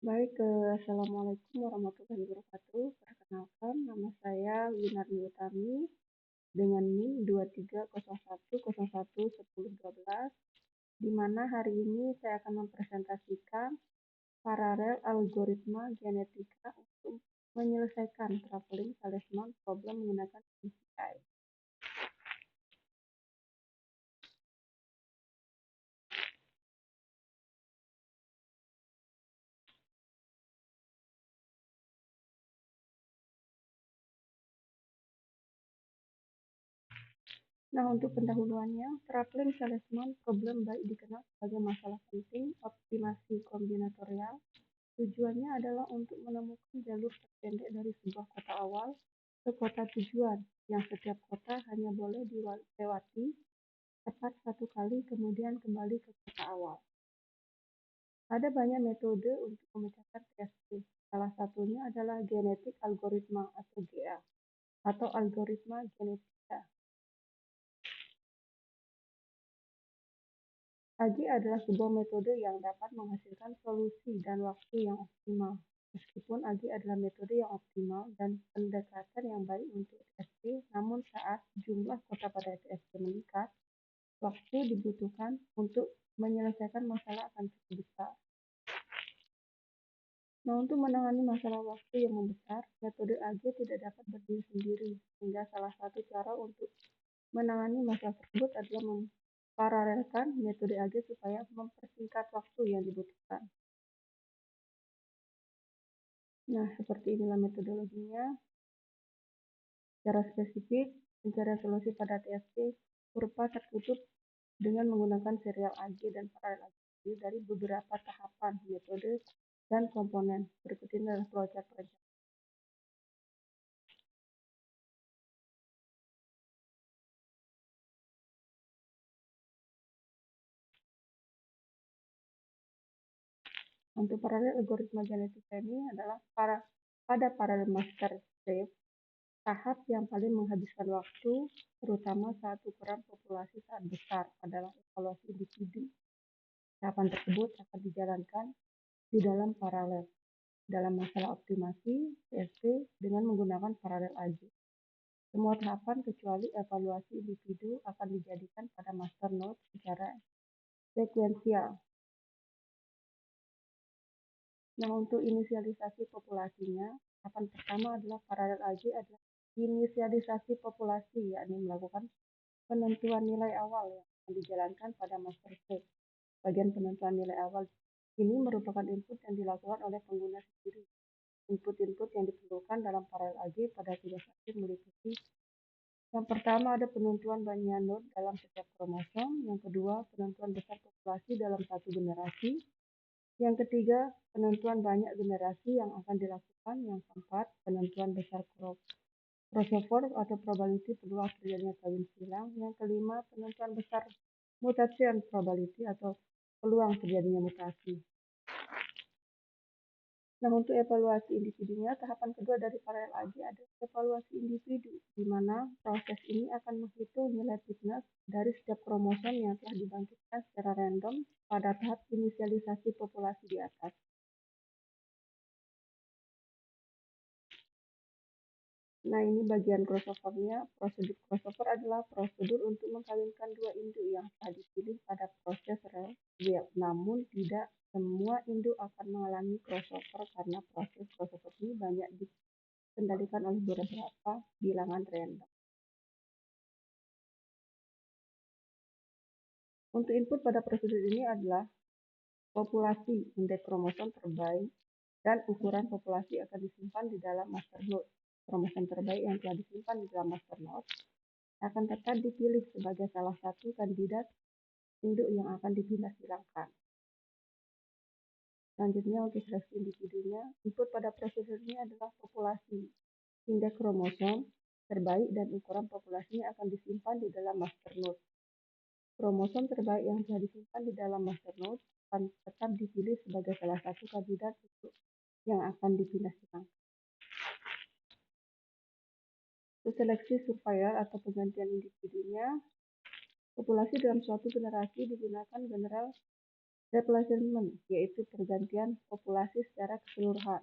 Baik, assalamualaikum warahmatullahi wabarakatuh. Perkenalkan, nama saya Winarni Utami dengan NIM 2301011012, di mana hari ini saya akan mempresentasikan paralel algoritma genetika untuk menyelesaikan traveling salesman problem menggunakan MCI. Nah, untuk pendahuluannya, traveling salesman problem baik dikenal sebagai masalah penting optimasi kombinatorial. Tujuannya adalah untuk menemukan jalur terpendek dari sebuah kota awal ke kota tujuan, yang setiap kota hanya boleh dilewati tepat satu kali kemudian kembali ke kota awal. Ada banyak metode untuk memecahkan TSP. Salah satunya adalah genetik algoritma atau GA atau algoritma genetika. AG adalah sebuah metode yang dapat menghasilkan solusi dan waktu yang optimal. Meskipun AG adalah metode yang optimal dan pendekatan yang baik untuk TSP, namun saat jumlah kota pada TSP meningkat, waktu dibutuhkan untuk menyelesaikan masalah akan cukup besar. Nah, untuk menangani masalah waktu yang membesar, metode AG tidak dapat berdiri sendiri, sehingga salah satu cara untuk menangani masalah tersebut adalah memparalelkan metode AG supaya mempersingkat waktu yang dibutuhkan. Nah, seperti inilah metodologinya. Secara spesifik, pencarian solusi pada TSP berupa tertutup dengan menggunakan serial AG dan paralel AG dari beberapa tahapan, metode, dan komponen. Berikut ini adalah flowchart perencanaan. Untuk paralel algoritma genetika ini adalah pada paralel master step, tahap yang paling menghabiskan waktu, terutama saat ukuran populasi saat besar, adalah evaluasi individu. Tahapan tersebut akan dijalankan di dalam paralel dalam masalah optimasi TSP dengan menggunakan paralel AG. Semua tahapan kecuali evaluasi individu akan dijadikan pada master node secara sekuensial. Nah, untuk inisialisasi populasinya, tahapan pertama adalah paralel AG adalah inisialisasi populasi, yakni melakukan penentuan nilai awal yang akan dijalankan pada master step. Bagian penentuan nilai awal ini merupakan input yang dilakukan oleh pengguna sendiri. Input-input yang diperlukan dalam paralel AG pada tugas akhir meliputi yang pertama ada penentuan banyak node dalam setiap kromosom, yang kedua penentuan besar populasi dalam satu generasi, yang ketiga penentuan banyak generasi yang akan dilakukan, yang keempat penentuan besar crossover atau probability peluang terjadinya kawin silang, yang kelima penentuan besar mutation probability atau peluang terjadinya mutasi. Nah, untuk evaluasi individunya, tahapan kedua dari paralel AG adalah evaluasi individu, di mana proses ini akan menghitung nilai fitness dari setiap kromosom yang telah dibangkitkan secara random pada tahap inisialisasi populasi di atas. Nah, ini bagian crossover-nya. Prosedur crossover adalah prosedur untuk mengkawinkan dua induk yang telah dipilih pada proses rel, namun tidak semua induk akan mengalami crossover karena proses crossover ini banyak dikendalikan oleh beberapa bilangan random. Untuk input pada prosedur ini adalah populasi, indeks kromosom terbaik, dan ukuran populasi akan disimpan di dalam master node. Kromosom terbaik yang telah disimpan di dalam master node akan tetap dipilih sebagai salah satu kandidat induk yang akan dipindah silangkan. Selanjutnya untuk seleksi individunya, input pada prosedur ini adalah populasi. Indeks kromosom terbaik dan ukuran populasinya akan disimpan di dalam master node. Kromosom terbaik yang telah disimpan di dalam master node akan tetap dipilih sebagai salah satu kandidat untuk yang akan dipindah silangkan. Untuk seleksi survival atau penggantian individunya, populasi dalam suatu generasi digunakan general replacement, yaitu pergantian populasi secara keseluruhan.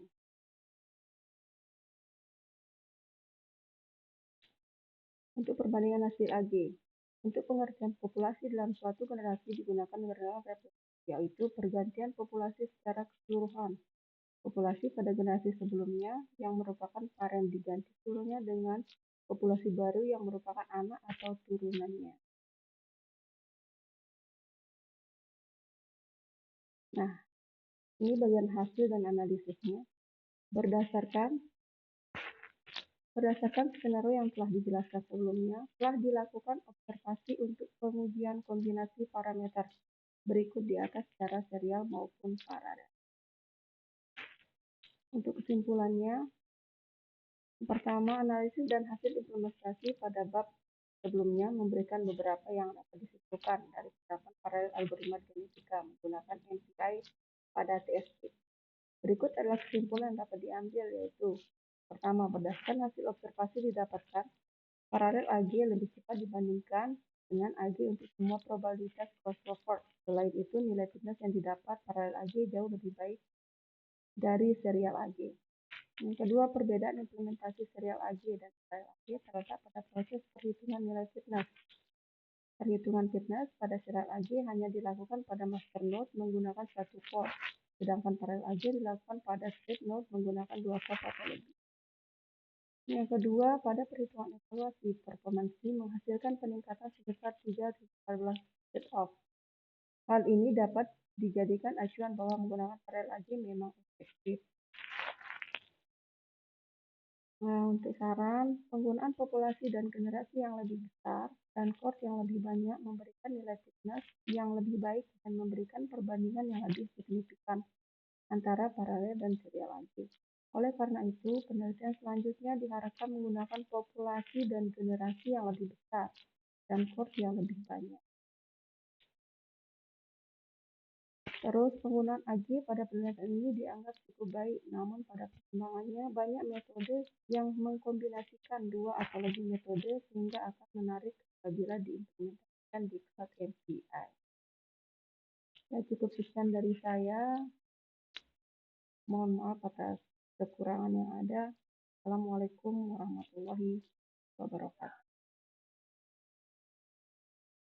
Untuk perbandingan hasil AG, untuk pengertian populasi dalam suatu generasi digunakan general replacement, yaitu pergantian populasi secara keseluruhan. Populasi pada generasi sebelumnya yang merupakan paren diganti seluruhnya dengan populasi baru yang merupakan anak atau turunannya. Nah, ini bagian hasil dan analisisnya. Berdasarkan skenario yang telah dijelaskan sebelumnya, telah dilakukan observasi untuk pengujian kombinasi parameter berikut di atas secara serial maupun paralel. Untuk kesimpulannya, pertama, analisis dan hasil implementasi pada bab sebelumnya memberikan beberapa yang dapat disimpulkan dari penerapan paralel algoritma genetika menggunakan MPI pada TSP. Berikut adalah kesimpulan yang dapat diambil, yaitu pertama, berdasarkan hasil observasi didapatkan paralel AG lebih cepat dibandingkan dengan AG untuk semua probabilitas crossover. Selain itu, nilai fitness yang didapat paralel AG jauh lebih baik dari serial AG. Yang kedua, perbedaan implementasi serial AG dan paralel AG terletak pada proses perhitungan nilai fitness. Perhitungan fitness pada serial AG hanya dilakukan pada master node menggunakan satu core, sedangkan paralel AG dilakukan pada state node menggunakan 2 core atau lebih. Yang kedua, pada perhitungan evaluasi, performansi menghasilkan peningkatan sebesar 3-14 trade-off. Hal ini dapat dijadikan acuan bahwa menggunakan paralel AG memang efektif. Nah, untuk saran, penggunaan populasi dan generasi yang lebih besar dan core yang lebih banyak memberikan nilai fitness yang lebih baik dan memberikan perbandingan yang lebih signifikan antara paralel dan serial AG. Oleh karena itu, penelitian selanjutnya diharapkan menggunakan populasi dan generasi yang lebih besar dan core yang lebih banyak. Terus, penggunaan AG pada penelitian ini dianggap cukup baik, namun pada perkembangannya banyak metode yang mengkombinasikan 2 atau lebih metode sehingga akan menarik apabila diimplementasikan di cloud MPI. Ya, cukup sekian dari saya. Mohon maaf atas kekurangan yang ada. Assalamualaikum warahmatullahi wabarakatuh.